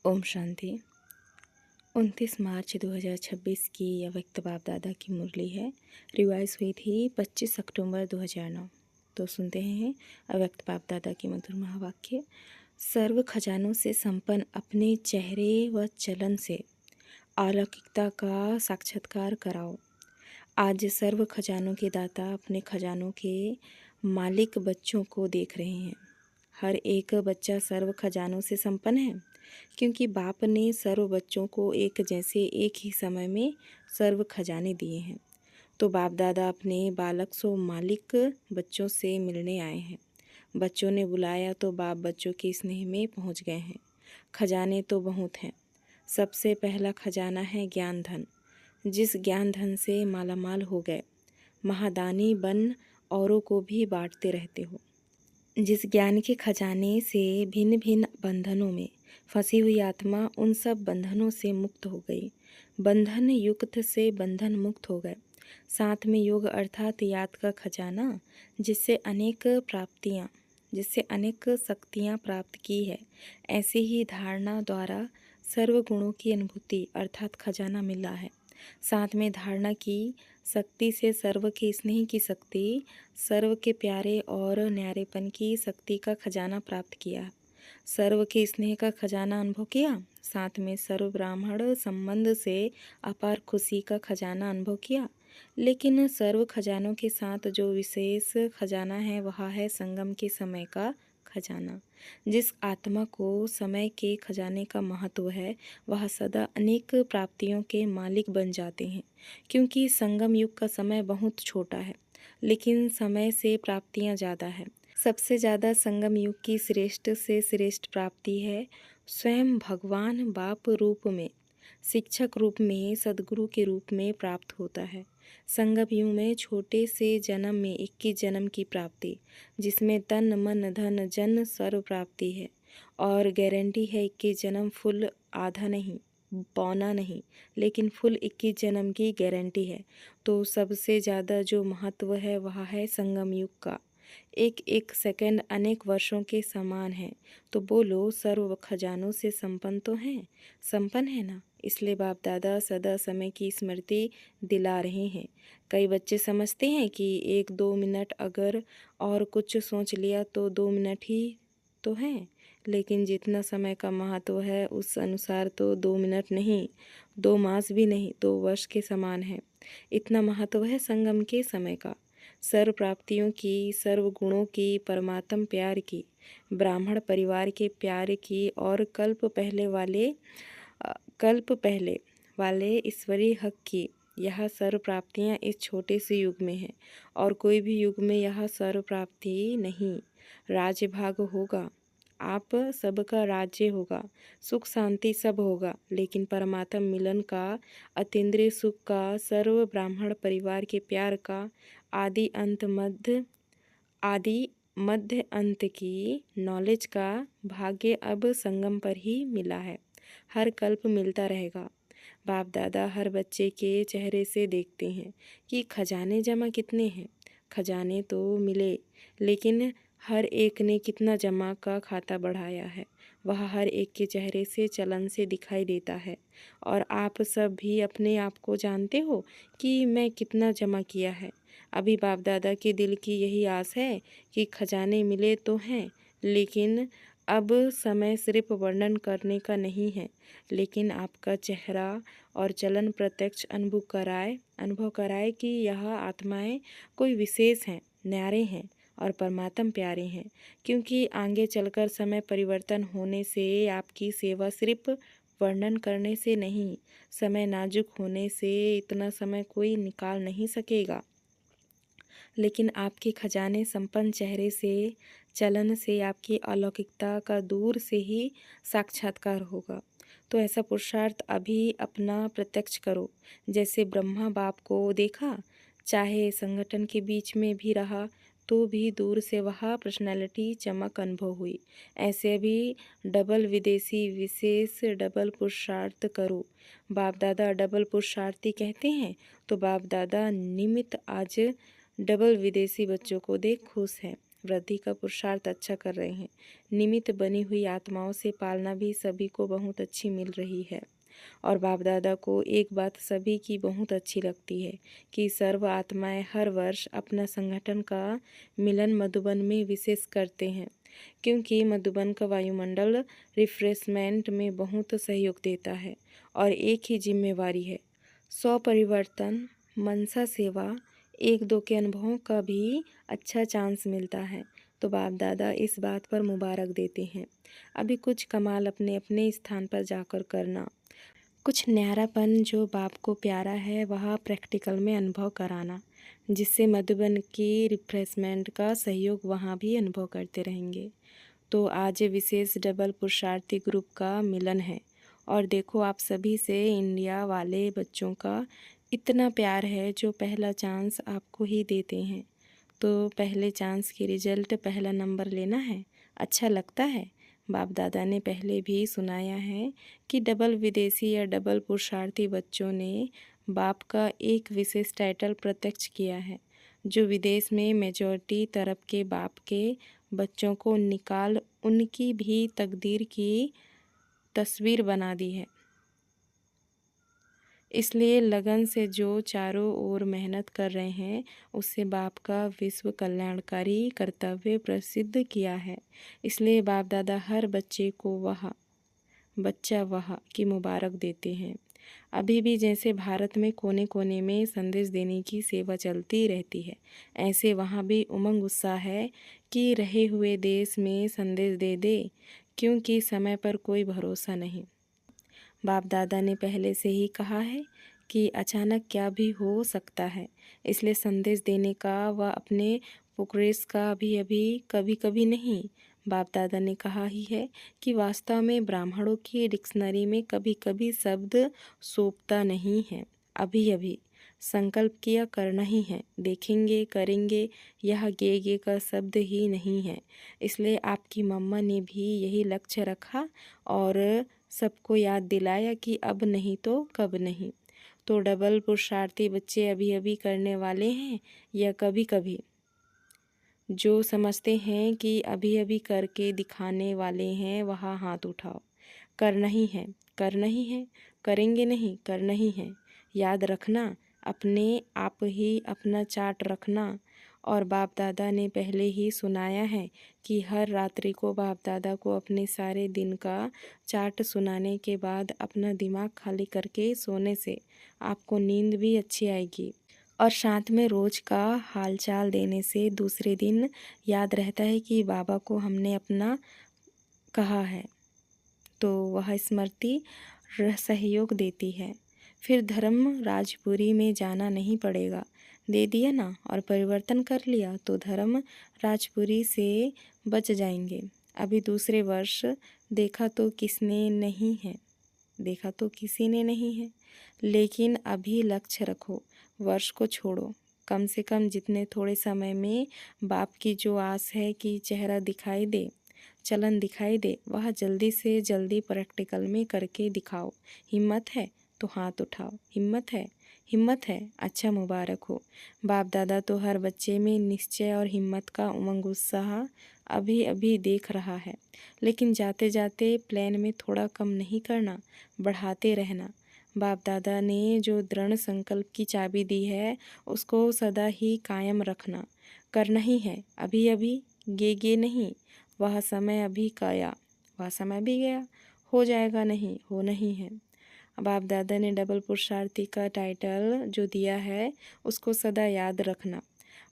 ओम शांति। 29 मार्च 2026 की अव्यक्त बाप दादा की मुरली है। रिवाइज हुई थी 25 अक्टूबर 2009। तो सुनते हैं अव्यक्त बाप दादा की मधुर महावाक्य। सर्व खजानों से संपन्न अपने चेहरे व चलन से अलौकिकता का साक्षात्कार कराओ। आज सर्व खजानों के दाता अपने खजानों के मालिक बच्चों को देख रहे हैं। हर एक बच्चा सर्व खजानों से संपन्न है, क्योंकि बाप ने सर्व बच्चों को एक जैसे एक ही समय में सर्व खजाने दिए हैं। तो बाप दादा अपने बालक सो मालिक बच्चों से मिलने आए हैं। बच्चों ने बुलाया तो बाप बच्चों के स्नेह में पहुंच गए हैं। खजाने तो बहुत हैं। सबसे पहला खजाना है ज्ञान धन। जिस ज्ञान धन से मालामाल हो गए, महादानी बन औरों को भी बांटते रहते हो। जिस ज्ञान के खजाने से भिन्न भिन्न बंधनों में फंसी हुई आत्मा उन सब बंधनों से मुक्त हो गई। बंधन युक्त से बंधन मुक्त हो गए। साथ में योग अर्थात याद का खजाना, जिससे अनेक शक्तियाँ प्राप्त की है। ऐसे ही धारणा द्वारा सर्व गुणों की अनुभूति अर्थात खजाना मिला है। साथ में धारणा की शक्ति से सर्व के स्नेह की शक्ति, सर्व के प्यारे और न्यारेपन की शक्ति का खजाना प्राप्त किया। सर्व के स्नेह का खजाना अनुभव किया। साथ में सर्व ब्राह्मण संबंध से अपार खुशी का खजाना अनुभव किया। लेकिन सर्व खजानों के साथ जो विशेष खजाना है वह है संगम के समय का खजाना। जिस आत्मा को समय के खजाने का महत्व है वह सदा अनेक प्राप्तियों के मालिक बन जाते हैं, क्योंकि संगम युग का समय बहुत छोटा है, लेकिन समय से प्राप्तियां ज़्यादा है। सबसे ज़्यादा संगम युग की श्रेष्ठ से श्रेष्ठ प्राप्ति है स्वयं भगवान बाप रूप में, शिक्षक रूप में, सदगुरु के रूप में प्राप्त होता है। संगम युग में छोटे से जन्म में 21 जन्म की प्राप्ति, जिसमें तन मन धन जन सर्व प्राप्ति है, और गारंटी है 21 जन्म फुल, आधा नहीं पौना नहीं, लेकिन फुल 21 जन्म की गारंटी है। तो सबसे ज़्यादा जो महत्व है वह है संगम युग का। एक एक सेकंड अनेक वर्षों के समान है। तो बोलो सर्व खजानों से संपन्न है ना। इसलिए बाप दादा सदा समय की स्मृति दिला रहे हैं। कई बच्चे समझते हैं कि 1-2 मिनट अगर और कुछ सोच लिया तो 2 मिनट ही तो हैं, लेकिन जितना समय का महत्व है उस अनुसार तो 2 मिनट नहीं, 2 मास भी नहीं, 2 वर्ष के समान है। इतना महत्व है संगम के समय का। सर्व प्राप्तियों की, सर्व गुणों की, परमात्म प्यार की, ब्राह्मण परिवार के प्यार की और कल्प पहले वाले ईश्वरीय हक की, यह सर्व प्राप्तियाँ इस छोटे से युग में है, और कोई भी युग में यह सर्व प्राप्ति नहीं। राज्य भाग होगा, आप सबका राज्य होगा, सुख शांति सब होगा, लेकिन परमात्म मिलन का, अतीन्द्रिय सुख का, सर्व ब्राह्मण परिवार के प्यार का, आदि मध्य अंत की नॉलेज का भाग्य अब संगम पर ही मिला है। हर कल्प मिलता रहेगा। बाप दादा हर बच्चे के चेहरे से देखते हैं कि खजाने जमा कितने हैं। खजाने तो मिले, लेकिन हर एक ने कितना जमा का खाता बढ़ाया है वह हर एक के चेहरे से, चलन से दिखाई देता है। और आप सब भी अपने आप को जानते हो कि मैं कितना जमा किया है। अभी बाप दादा के दिल की यही आस है कि खजाने मिले तो हैं, लेकिन अब समय सिर्फ वर्णन करने का नहीं है, लेकिन आपका चेहरा और चलन प्रत्यक्ष अनुभव कराए कि यह आत्माएं कोई विशेष हैं, न्यारे हैं और परमात्म प्यारे हैं। क्योंकि आगे चलकर समय परिवर्तन होने से आपकी सेवा सिर्फ वर्णन करने से नहीं, समय नाजुक होने से इतना समय कोई निकाल नहीं सकेगा, लेकिन आपके खजाने संपन्न चेहरे से, चलन से आपकी अलौकिकता का दूर से ही साक्षात्कार होगा। तो ऐसा पुरुषार्थ अभी अपना प्रत्यक्ष करो। जैसे ब्रह्मा बाप को देखा, चाहे संगठन के बीच में भी रहा तो भी दूर से वह पर्सनैलिटी चमक अनुभव हुई। ऐसे भी डबल विदेशी विशेष डबल पुरुषार्थ करो। बाप दादा डबल पुरुषार्थी कहते हैं, तो बाप दादा निमित्त आज डबल विदेशी बच्चों को देख खुश है। वृद्धि का पुरुषार्थ अच्छा कर रहे हैं। निमित्त बनी हुई आत्माओं से पालना भी सभी को बहुत अच्छी मिल रही है। और बाप दादा को एक बात सभी की बहुत अच्छी लगती है कि सर्व आत्माएं हर वर्ष अपना संगठन का मिलन मधुबन में विशेष करते हैं, क्योंकि मधुबन का वायुमंडल रिफ्रेशमेंट में बहुत सहयोग देता है और एक ही जिम्मेवारी है, 100 परिवर्तन, मनसा सेवा, एक दो के अनुभवों का भी अच्छा चांस मिलता है। तो बाप दादा इस बात पर मुबारक देते हैं। अभी कुछ कमाल अपने अपने स्थान पर जाकर करना, कुछ न्यारापन जो बाप को प्यारा है वह प्रैक्टिकल में अनुभव कराना, जिससे मधुबन की रिफ्रेशमेंट का सहयोग वहाँ भी अनुभव करते रहेंगे। तो आज विशेष डबल पुरुषार्थी ग्रुप का मिलन है और देखो आप सभी से इंडिया वाले बच्चों का इतना प्यार है जो पहला चांस आपको ही देते हैं। तो पहले चांस की रिजल्ट पहला नंबर लेना है, अच्छा लगता है। बाप दादा ने पहले भी सुनाया है कि डबल विदेशी या डबल पुरुषार्थी बच्चों ने बाप का एक विशेष टाइटल प्रत्यक्ष किया है, जो विदेश में मेजॉरिटी तरफ के बाप के बच्चों को निकाल उनकी भी तकदीर की तस्वीर बना दी है। इसलिए लगन से जो चारों ओर मेहनत कर रहे हैं उससे बाप का विश्व कल्याणकारी कर्तव्य प्रसिद्ध किया है। इसलिए बाप दादा हर बच्चे को वह की मुबारक देते हैं। अभी भी जैसे भारत में कोने कोने में संदेश देने की सेवा चलती रहती है, ऐसे वहाँ भी उमंग उत्साह है कि रहे हुए देश में संदेश दे दे, क्योंकि समय पर कोई भरोसा नहीं। बाप दादा ने पहले से ही कहा है कि अचानक क्या भी हो सकता है, इसलिए संदेश देने का व अपने प्रोग्रेस का अभी कभी कभी नहीं। बाप दादा ने कहा ही है कि वास्तव में ब्राह्मणों की डिक्शनरी में कभी कभी शब्द सोपता नहीं है। अभी संकल्प किया करना ही है, देखेंगे करेंगे, यह गे का शब्द ही नहीं है। इसलिए आपकी मम्मा ने भी यही लक्ष्य रखा और सबको याद दिलाया कि अब नहीं तो कब नहीं। तो डबल पुरुषार्थी बच्चे अभी करने वाले हैं या कभी कभी, जो समझते हैं कि अभी करके दिखाने वाले हैं वह हाथ उठाओ। करना ही है, करेंगे नहीं, करना ही है। याद रखना, अपने आप ही अपना चार्ट रखना। और बाप दादा ने पहले ही सुनाया है कि हर रात्रि को बाप दादा को अपने सारे दिन का चार्ट सुनाने के बाद अपना दिमाग खाली करके सोने से आपको नींद भी अच्छी आएगी और साथ में रोज़ का हालचाल देने से दूसरे दिन याद रहता है कि बाबा को हमने अपना कहा है, तो वह स्मृति सहयोग देती है। फिर धर्म राजपुरी में जाना नहीं पड़ेगा, दे दिया ना और परिवर्तन कर लिया तो धर्म राजपुरी से बच जाएंगे। अभी दूसरे वर्ष देखा तो किसी ने नहीं है, लेकिन अभी लक्ष्य रखो, वर्ष को छोड़ो। कम से कम जितने थोड़े समय में बाप की जो आस है कि चेहरा दिखाई दे, चलन दिखाई दे, वह जल्दी से जल्दी प्रैक्टिकल में करके दिखाओ। हिम्मत है तो हाथ उठाओ, हिम्मत है, अच्छा मुबारक हो। बाप दादा तो हर बच्चे में निश्चय और हिम्मत का उमंग उत्साह अभी देख रहा है, लेकिन जाते जाते प्लान में थोड़ा कम नहीं करना, बढ़ाते रहना। बाप दादा ने जो दृढ़ संकल्प की चाबी दी है उसको सदा ही कायम रखना। करना ही है, अभी गे नहीं, वह समय भी गया, हो जाएगा नहीं, हो नहीं है। बाप दादा ने डबल पुरुषार्थी का टाइटल जो दिया है उसको सदा याद रखना।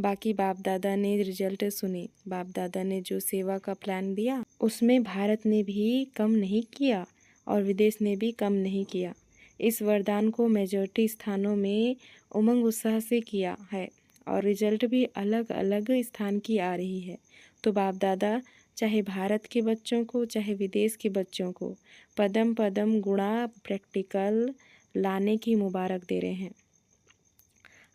बाकी बाप दादा ने रिजल्ट सुने, बाप दादा ने जो सेवा का प्लान दिया उसमें भारत ने भी कम नहीं किया और विदेश ने भी कम नहीं किया। इस वरदान को मेजॉरिटी स्थानों में उमंग उत्साह से किया है और रिजल्ट भी अलग अलग स्थान की आ रही है। तो बाप दादा चाहे भारत के बच्चों को चाहे विदेश के बच्चों को पदम पदम गुणा प्रैक्टिकल लाने की मुबारक दे रहे हैं।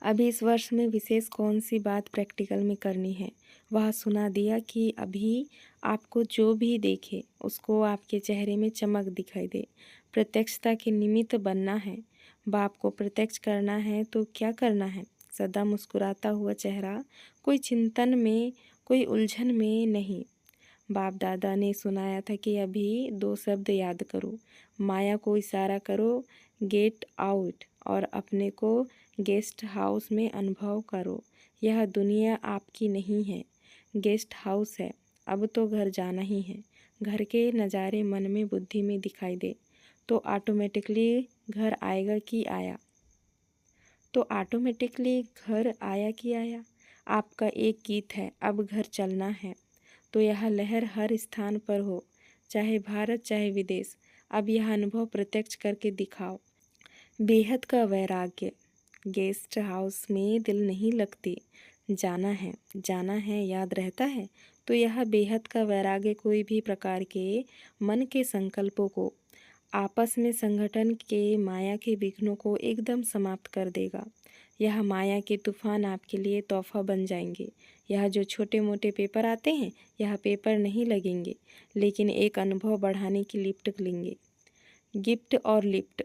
अभी इस वर्ष में विशेष कौन सी बात प्रैक्टिकल में करनी है वह सुना दिया कि अभी आपको जो भी देखे उसको आपके चेहरे में चमक दिखाई दे। प्रत्यक्षता के निमित्त बनना है, बाप को प्रत्यक्ष करना है तो क्या करना है? सदा मुस्कुराता हुआ चेहरा, कोई चिंतन में, कोई उलझन में नहीं। बाप दादा ने सुनाया था कि अभी 2 शब्द याद करो, माया को इशारा करो गेट आउट, और अपने को गेस्ट हाउस में अनुभव करो। यह दुनिया आपकी नहीं है, गेस्ट हाउस है। अब तो घर जाना ही है। घर के नज़ारे मन में बुद्धि में दिखाई दे तो ऑटोमेटिकली घर आएगा कि आया। तो ऑटोमेटिकली घर आया कि आया। आपका एक गीत है, अब घर चलना है। तो यह लहर हर स्थान पर हो, चाहे भारत चाहे विदेश। अब यह अनुभव प्रत्यक्ष करके दिखाओ। बेहद का वैराग्य। गेस्ट हाउस में दिल नहीं लगती, जाना है, जाना है याद रहता है। तो यह बेहद का वैराग्य कोई भी प्रकार के मन के संकल्पों को, आपस में संगठन के माया के विघ्नों को एकदम समाप्त कर देगा। यह माया के तूफान आपके लिए तोहफा बन जाएंगे। यह जो छोटे मोटे पेपर आते हैं, यह पेपर नहीं लगेंगे, लेकिन एक अनुभव बढ़ाने की लिफ्ट लेंगे। गिफ्ट और लिफ्ट,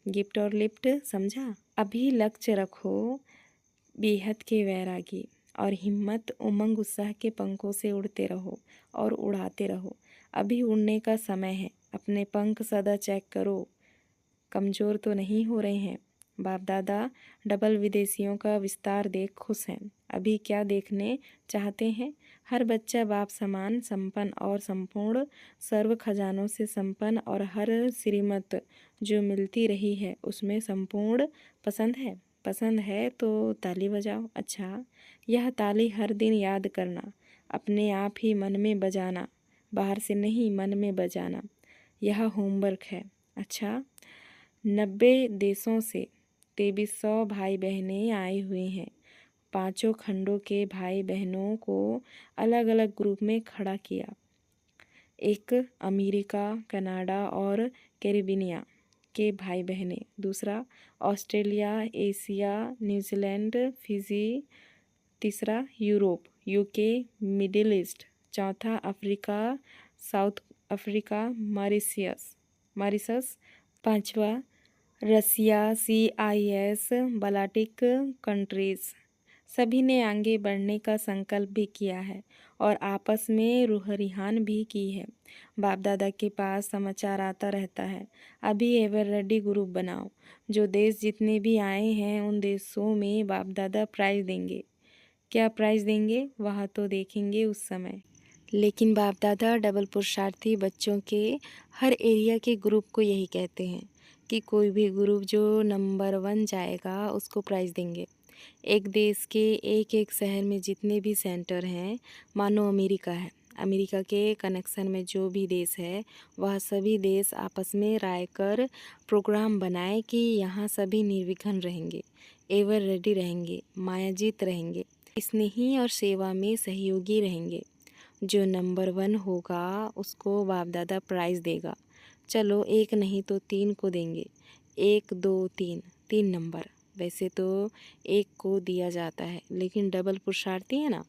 गिफ्ट और लिफ्ट समझा। अभी लक्ष्य रखो बेहद के वैरागी, और हिम्मत उमंग उत्साह के पंखों से उड़ते रहो और उड़ाते रहो। अभी उड़ने का समय है। अपने पंख सदा चेक करो, कमज़ोर तो नहीं हो रहे हैं। बाप दादा डबल विदेशियों का विस्तार देख खुश हैं। अभी क्या देखने चाहते हैं? हर बच्चा बाप समान संपन्न और संपूर्ण सर्व खजानों से संपन्न, और हर श्रीमत जो मिलती रही है उसमें संपूर्ण पसंद है। पसंद है तो ताली बजाओ। अच्छा, यह ताली हर दिन याद करना, अपने आप ही मन में बजाना, बाहर से नहीं, मन में बजाना। यह होमवर्क है। अच्छा, 90 देशों से 2300 भाई बहनें आए हुए हैं। 5 खंडों के भाई बहनों को अलग अलग ग्रुप में खड़ा किया। एक अमेरिका, कनाडा और कैरिबिनिया के भाई बहनें, दूसरा ऑस्ट्रेलिया, एशिया, न्यूजीलैंड, फिजी, तीसरा यूरोप, यूके, मिडिल ईस्ट, चौथा अफ्रीका, साउथ अफ्रीका, मॉरिशस, पांचवा रसिया, CIS, बाल्टिक कंट्रीज़। सभी ने आगे बढ़ने का संकल्प भी किया है और आपस में रूह रिहान भी की है। बाप दादा के पास समाचार आता रहता है। अभी एवर रेडी ग्रुप बनाओ। जो देश जितने भी आए हैं उन देशों में बाप दादा प्राइज़ देंगे। क्या प्राइज़ देंगे वह तो देखेंगे उस समय। लेकिन बाप दादा डबल पुरुषार्थी बच्चों के हर एरिया के ग्रुप को यही कहते हैं कि कोई भी ग्रुप जो नंबर 1 जाएगा उसको प्राइज़ देंगे। एक देश के एक एक शहर में जितने भी सेंटर हैं, मानो अमेरिका है, अमेरिका के कनेक्शन में जो भी देश है वह सभी देश आपस में राय कर प्रोग्राम बनाए कि यहाँ सभी निर्विघ्न रहेंगे, एवर रेडी रहेंगे, मायाजीत रहेंगे, स्नेही और सेवा में सहयोगी रहेंगे। जो नंबर 1 होगा उसको बाप दादा प्राइज़ देगा। चलो एक नहीं तो 3 को देंगे। 1 2 3, 3 नंबर। वैसे तो 1 को दिया जाता है, लेकिन डबल पुरुषार्थी है ना,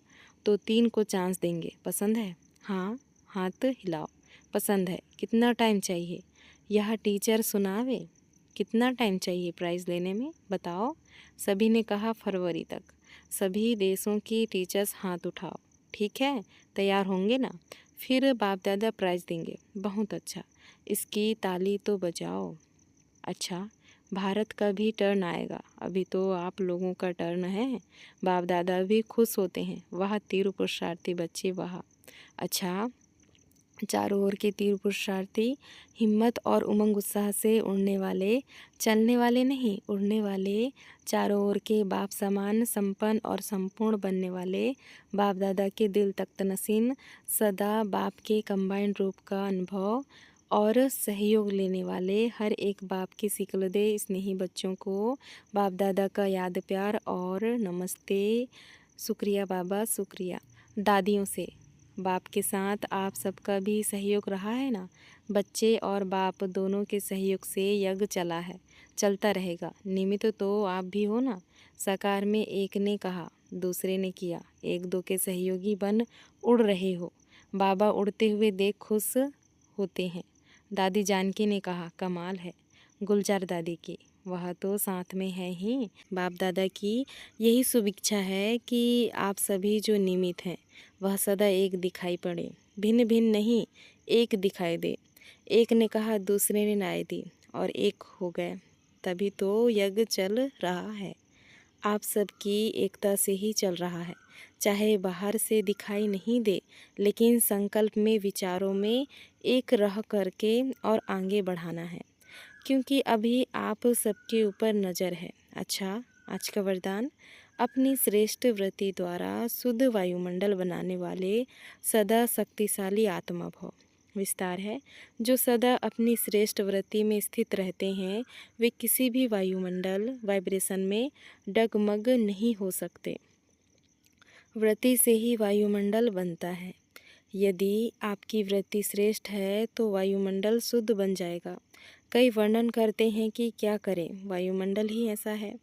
तो 3 को चांस देंगे। पसंद है? हाँ, हाथ हिलाओ। पसंद है। कितना टाइम चाहिए? यह टीचर सुनावे। कितना टाइम चाहिए प्राइज़ लेने में बताओ? सभी ने कहा फरवरी तक। सभी देशों की टीचर्स हाथ उठाओ। ठीक है, तैयार होंगे ना? फिर बाप दादा प्राइज़ देंगे। बहुत अच्छा, इसकी ताली तो बजाओ। अच्छा, भारत का भी टर्न आएगा। अभी तो आप लोगों का टर्न है। बाप दादा भी खुश होते हैं। वाह तीर पुरुषार्थी बच्चे, वाह। अच्छा, चारों ओर के तीर पुरुषार्थी हिम्मत और उमंग उत्साह से उड़ने वाले, चलने वाले नहीं, उड़ने वाले, चारों ओर के बाप समान संपन्न और संपूर्ण बनने वाले, बाप दादा के दिल तख्त नसीन, सदा बाप के कंबाइंड रूप का अनुभव और सहयोग लेने वाले, हर एक बाप की सिकलदे स्नेही बच्चों को बाप दादा का याद प्यार और नमस्ते। शुक्रिया बाबा, शुक्रिया। दादियों से बाप के साथ आप सबका भी सहयोग रहा है ना? बच्चे और बाप दोनों के सहयोग से यज्ञ चला है, चलता रहेगा। निमित्त तो आप भी हो ना? साकार में एक ने कहा, दूसरे ने किया, 1 2 के सहयोगी बन उड़ रहे हो। बाबा उड़ते हुए देख खुश होते हैं। दादी जानकी ने कहा, कमाल है। गुलजार दादी की वह तो साथ में है ही। बाप दादा की यही शुभ इच्छा है कि आप सभी जो निमित्त हैं वह सदा एक दिखाई पड़े, भिन्न भिन्न नहीं, एक दिखाई दे। एक ने कहा, दूसरे ने राय दी और एक हो गए, तभी तो यज्ञ चल रहा है। आप सबकी एकता से ही चल रहा है, चाहे बाहर से दिखाई नहीं दे, लेकिन संकल्प में, विचारों में एक रह करके और आगे बढ़ाना है, क्योंकि अभी आप सबके ऊपर नज़र है। अच्छा, आज का वरदान, अपनी श्रेष्ठ वृत्ति द्वारा शुद्ध वायुमंडल बनाने वाले सदा शक्तिशाली आत्मा भव। विस्तार है, जो सदा अपनी श्रेष्ठ वृत्ति में स्थित रहते हैं वे किसी भी वायुमंडल वाइब्रेशन में डगमग नहीं हो सकते। वृत्ति से ही वायुमंडल बनता है। यदि आपकी वृत्ति श्रेष्ठ है तो वायुमंडल शुद्ध बन जाएगा। कई वर्णन करते हैं कि क्या करें, वायुमंडल ही ऐसा है।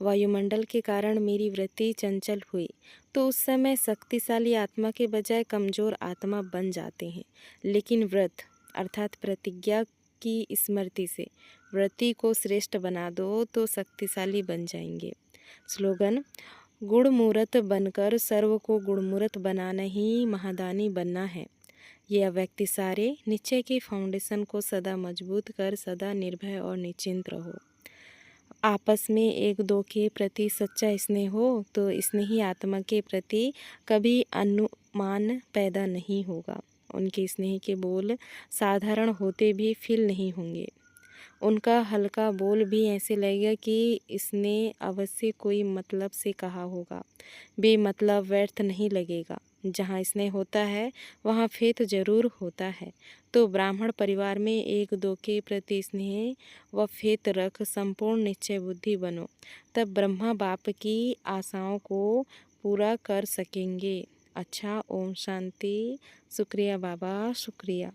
वायुमंडल के कारण मेरी वृत्ति चंचल हुई तो उस समय शक्तिशाली आत्मा के बजाय कमज़ोर आत्मा बन जाते हैं। लेकिन व्रत अर्थात प्रतिज्ञा की स्मृति से वृत्ति को श्रेष्ठ बना दो तो शक्तिशाली बन जाएंगे। स्लोगन, गुणमूर्त बनकर सर्व को गुणमूर्त बनाना ही महादानी बनना है। यह व्यक्ति सारे निश्चय के फाउंडेशन को सदा मजबूत कर सदा निर्भय और निश्चिंत रहो। आपस में एक दो के प्रति सच्चा स्नेह हो तो स्नेही आत्मा के प्रति कभी अनुमान पैदा नहीं होगा। उनके स्नेह के बोल साधारण होते भी फील नहीं होंगे। उनका हल्का बोल भी ऐसे लगेगा कि इसने अवश्य कोई मतलब से कहा होगा। बेमतलब व्यर्थ नहीं लगेगा। जहाँ स्नेह होता है वहाँ फेथ जरूर होता है। तो ब्राह्मण परिवार में एक दो के प्रति स्नेह व फेथ रख संपूर्ण निश्चय बुद्धि बनो, तब ब्रह्मा बाप की आशाओं को पूरा कर सकेंगे। अच्छा, ओम शांति। शुक्रिया बाबा, शुक्रिया।